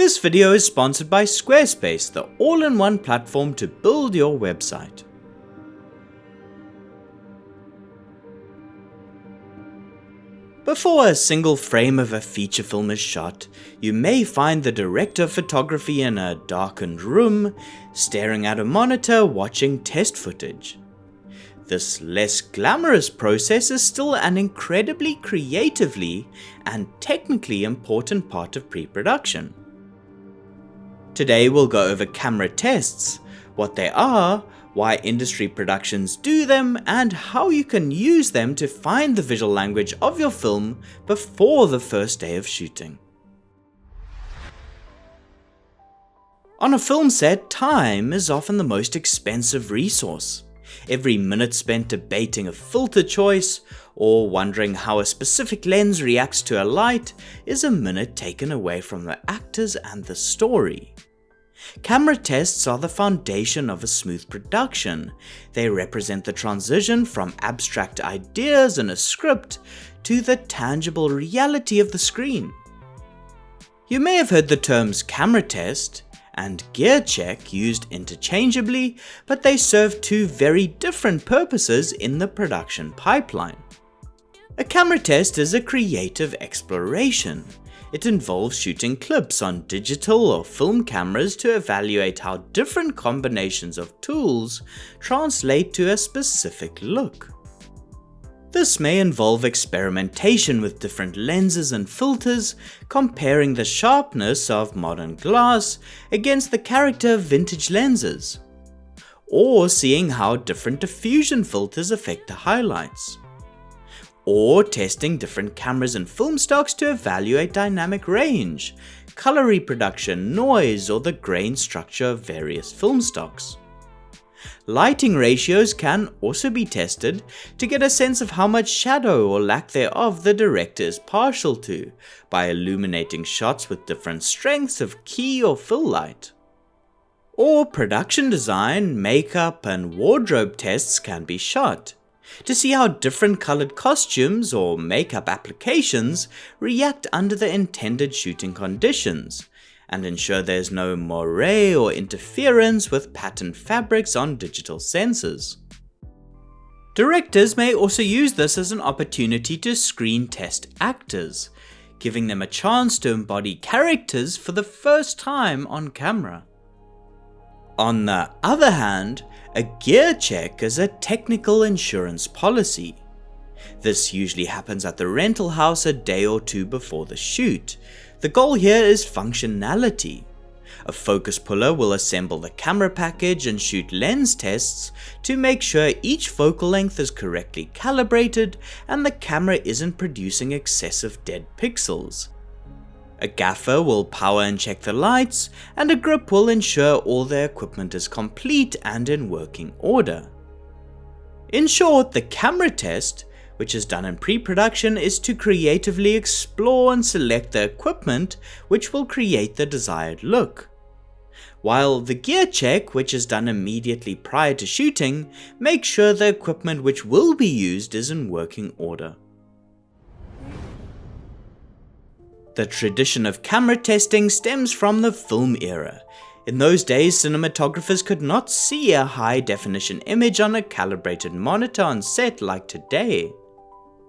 This video is sponsored by Squarespace, the all-in-one platform to build your website. Before a single frame of a feature film is shot, you may find the director of photography in a darkened room, staring at a monitor watching test footage. This less glamorous process is still an incredibly creatively and technically important part of pre-production. Today we'll go over camera tests, what they are, why industry productions do them, and how you can use them to find the visual language of your film before the first day of shooting. On a film set, time is often the most expensive resource. Every minute spent debating a filter choice or wondering how a specific lens reacts to a light is a minute taken away from the actors and the story. Camera tests are the foundation of a smooth production. They represent the transition from abstract ideas in a script to the tangible reality of the screen. You may have heard the terms camera test and gear check used interchangeably, but they serve two very different purposes in the production pipeline. A camera test is a creative exploration. It involves shooting clips on digital or film cameras to evaluate how different combinations of tools translate to a specific look. This may involve experimentation with different lenses and filters, comparing the sharpness of modern glass against the character of vintage lenses, or seeing how different diffusion filters affect the highlights, or testing different cameras and film stocks to evaluate dynamic range, color reproduction, noise, or the grain structure of various film stocks. Lighting ratios can also be tested to get a sense of how much shadow or lack thereof the director is partial to by illuminating shots with different strengths of key or fill light. Or production design, makeup, and wardrobe tests can be shot to see how different colored costumes or makeup applications react under the intended shooting conditions, and ensure there's no moire or interference with patterned fabrics on digital sensors. Directors may also use this as an opportunity to screen test actors, giving them a chance to embody characters for the first time on camera. On the other hand, a gear check is a technical insurance policy. This usually happens at the rental house a day or two before the shoot. The goal here is functionality. A focus puller will assemble the camera package and shoot lens tests to make sure each focal length is correctly calibrated and the camera isn't producing excessive dead pixels. A gaffer will power and check the lights, and a grip will ensure all the equipment is complete and in working order. In short, the camera test, which is done in pre-production, is to creatively explore and select the equipment which will create the desired look, while the gear check, which is done immediately prior to shooting, makes sure the equipment which will be used is in working order. The tradition of camera testing stems from the film era. In those days, cinematographers could not see a high-definition image on a calibrated monitor on set like today.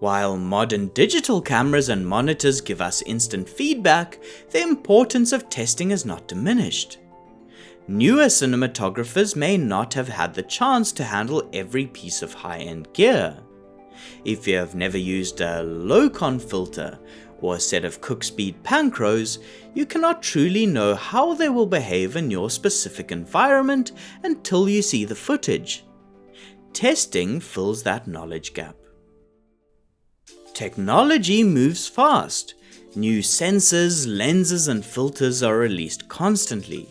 While modern digital cameras and monitors give us instant feedback, the importance of testing is not diminished. Newer cinematographers may not have had the chance to handle every piece of high-end gear. If you have never used a low-con filter or a set of Cookspeed Pancros, you cannot truly know how they will behave in your specific environment until you see the footage. Testing fills that knowledge gap. Technology moves fast. New sensors, lenses, and filters are released constantly.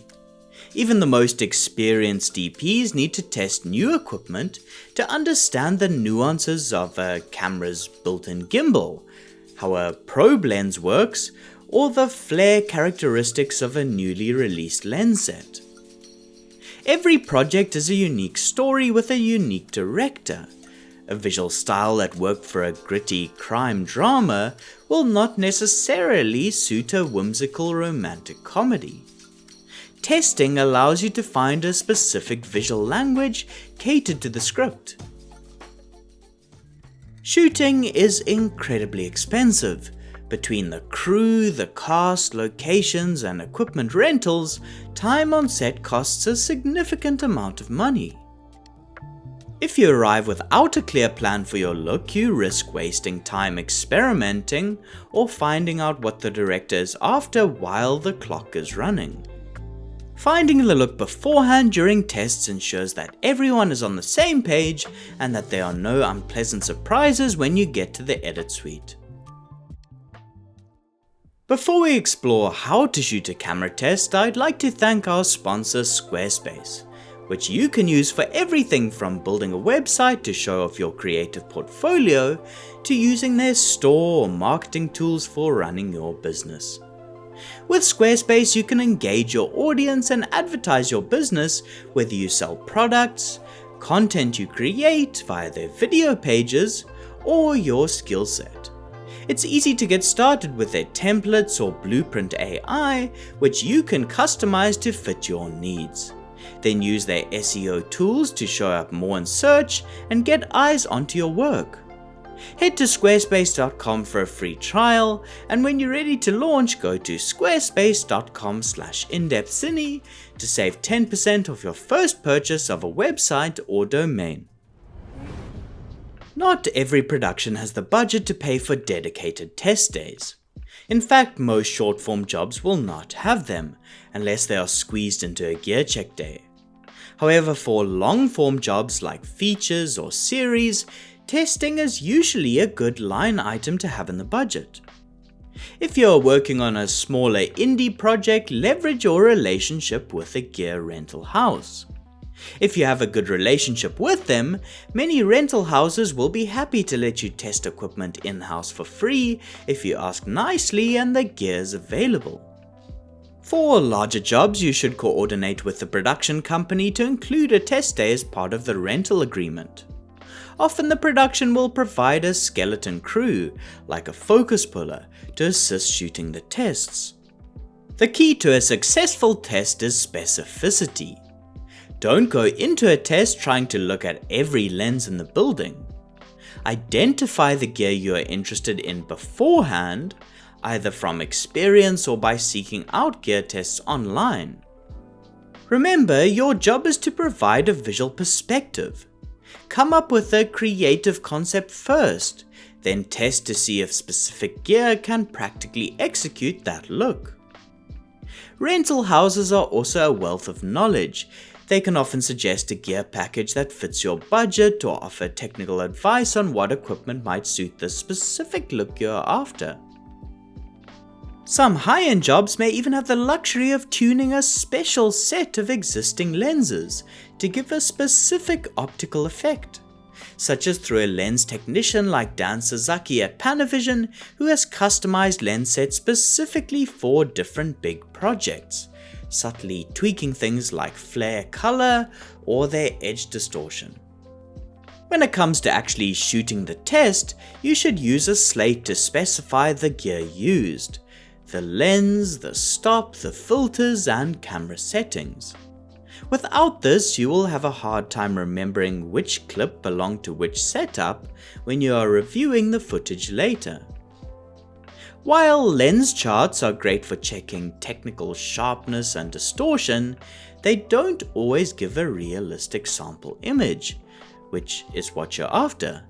Even the most experienced DPs need to test new equipment to understand the nuances of a camera's built-in gimbal, how a probe lens works, or the flare characteristics of a newly released lens set. Every project is a unique story with a unique director. A visual style that worked for a gritty crime drama will not necessarily suit a whimsical romantic comedy. Testing allows you to find a specific visual language catered to the script. Shooting is incredibly expensive. Between the crew, the cast, locations, and equipment rentals, time on set costs a significant amount of money. If you arrive without a clear plan for your look, you risk wasting time experimenting or finding out what the director is after while the clock is running. Finding the look beforehand during tests ensures that everyone is on the same page and that there are no unpleasant surprises when you get to the edit suite. Before we explore how to shoot a camera test, I'd like to thank our sponsor Squarespace, which you can use for everything from building a website to show off your creative portfolio to using their store or marketing tools for running your business. With Squarespace, you can engage your audience and advertise your business, whether you sell products, content you create via their video pages, or your skill set. It's easy to get started with their templates or Blueprint AI, which you can customize to fit your needs. Then use their SEO tools to show up more in search and get eyes onto your work. Head to squarespace.com for a free trial, and when you're ready to launch, go to squarespace.com/indepthcine to save 10% off your first purchase of a website or domain. Not every production has the budget to pay for dedicated test days. In fact, most short-form jobs will not have them, unless they are squeezed into a gear check day. However, for long-form jobs like features or series, testing is usually a good line item to have in the budget. If you are working on a smaller indie project, leverage your relationship with a gear rental house. If you have a good relationship with them, many rental houses will be happy to let you test equipment in-house for free if you ask nicely and the gear's available. For larger jobs, you should coordinate with the production company to include a test day as part of the rental agreement. Often the production will provide a skeleton crew, like a focus puller, to assist shooting the tests. The key to a successful test is specificity. Don't go into a test trying to look at every lens in the building. Identify the gear you are interested in beforehand, either from experience or by seeking out gear tests online. Remember, your job is to provide a visual perspective. Come up with a creative concept first, then test to see if specific gear can practically execute that look. Rental houses are also a wealth of knowledge. They can often suggest a gear package that fits your budget or offer technical advice on what equipment might suit the specific look you're after. Some high-end jobs may even have the luxury of tuning a special set of existing lenses to give a specific optical effect, such as through a lens technician like Dan Sasaki at Panavision, who has customized lens sets specifically for different big projects, subtly tweaking things like flare color or their edge distortion. When it comes to actually shooting the test, you should use a slate to specify the gear used, the lens, the stop, the filters, and camera settings. Without this, you will have a hard time remembering which clip belonged to which setup when you are reviewing the footage later. While lens charts are great for checking technical sharpness and distortion, they don't always give a realistic sample image, which is what you're after.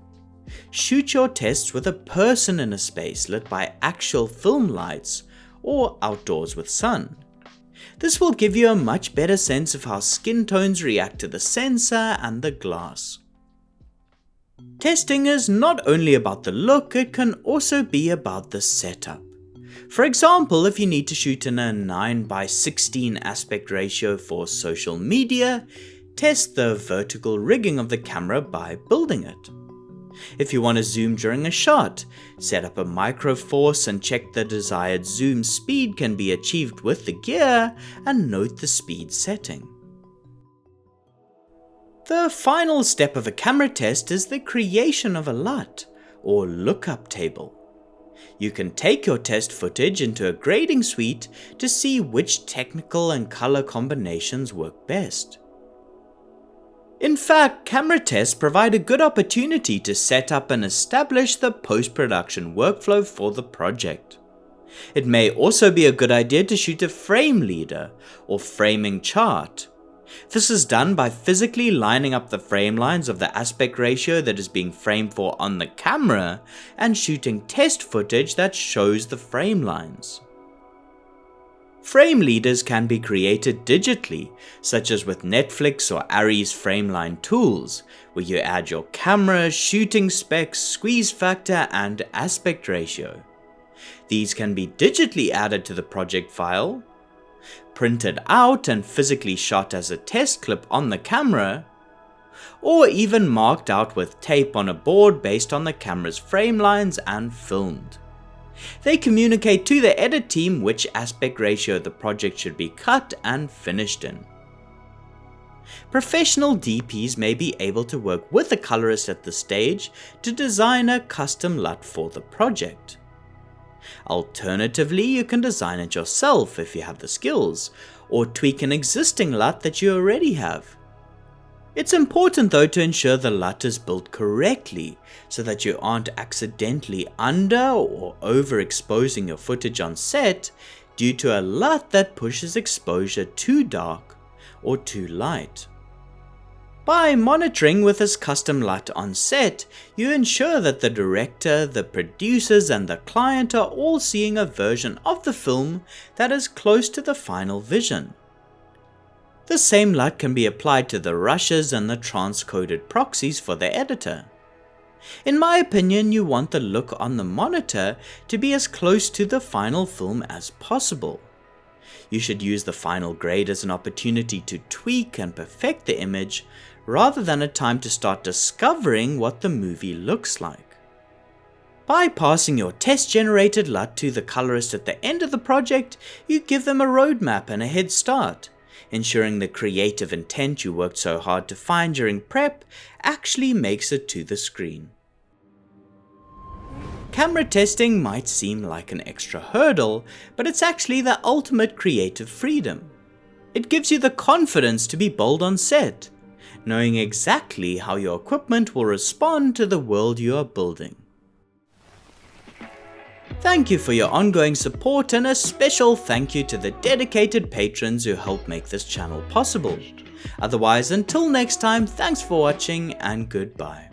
Shoot your tests with a person in a space lit by actual film lights or outdoors with sun. This will give you a much better sense of how skin tones react to the sensor and the glass. Testing is not only about the look, it can also be about the setup. For example, if you need to shoot in a 9:16 aspect ratio for social media, test the vertical rigging of the camera by building it. If you want to zoom during a shot, set up a micro force and check the desired zoom speed can be achieved with the gear and note the speed setting. The final step of a camera test is the creation of a LUT, or lookup table. You can take your test footage into a grading suite to see which technical and color combinations work best. In fact, camera tests provide a good opportunity to set up and establish the post-production workflow for the project. It may also be a good idea to shoot a frame leader, or framing chart. This is done by physically lining up the frame lines of the aspect ratio that is being framed for on the camera and shooting test footage that shows the frame lines. Frame leaders can be created digitally, such as with Netflix or Arri's frameline tools, where you add your camera, shooting specs, squeeze factor, and aspect ratio. These can be digitally added to the project file, printed out and physically shot as a test clip on the camera, or even marked out with tape on a board based on the camera's frame lines and filmed. They communicate to the edit team which aspect ratio the project should be cut and finished in. Professional DPs may be able to work with a colorist at the stage to design a custom LUT for the project. Alternatively, you can design it yourself if you have the skills, or tweak an existing LUT that you already have. It's important though to ensure the LUT is built correctly, so that you aren't accidentally under or overexposing your footage on set due to a LUT that pushes exposure too dark or too light. By monitoring with this custom LUT on set, you ensure that the director, the producers, and the client are all seeing a version of the film that is close to the final vision. The same LUT can be applied to the rushes and the transcoded proxies for the editor. In my opinion, you want the look on the monitor to be as close to the final film as possible. You should use the final grade as an opportunity to tweak and perfect the image, rather than a time to start discovering what the movie looks like. By passing your test-generated LUT to the colorist at the end of the project, you give them a roadmap and a head start, ensuring the creative intent you worked so hard to find during prep actually makes it to the screen. Camera testing might seem like an extra hurdle, but it's actually the ultimate creative freedom. It gives you the confidence to be bold on set, knowing exactly how your equipment will respond to the world you are building. Thank you for your ongoing support, and a special thank you to the dedicated patrons who help make this channel possible. Otherwise, until next time, thanks for watching and goodbye.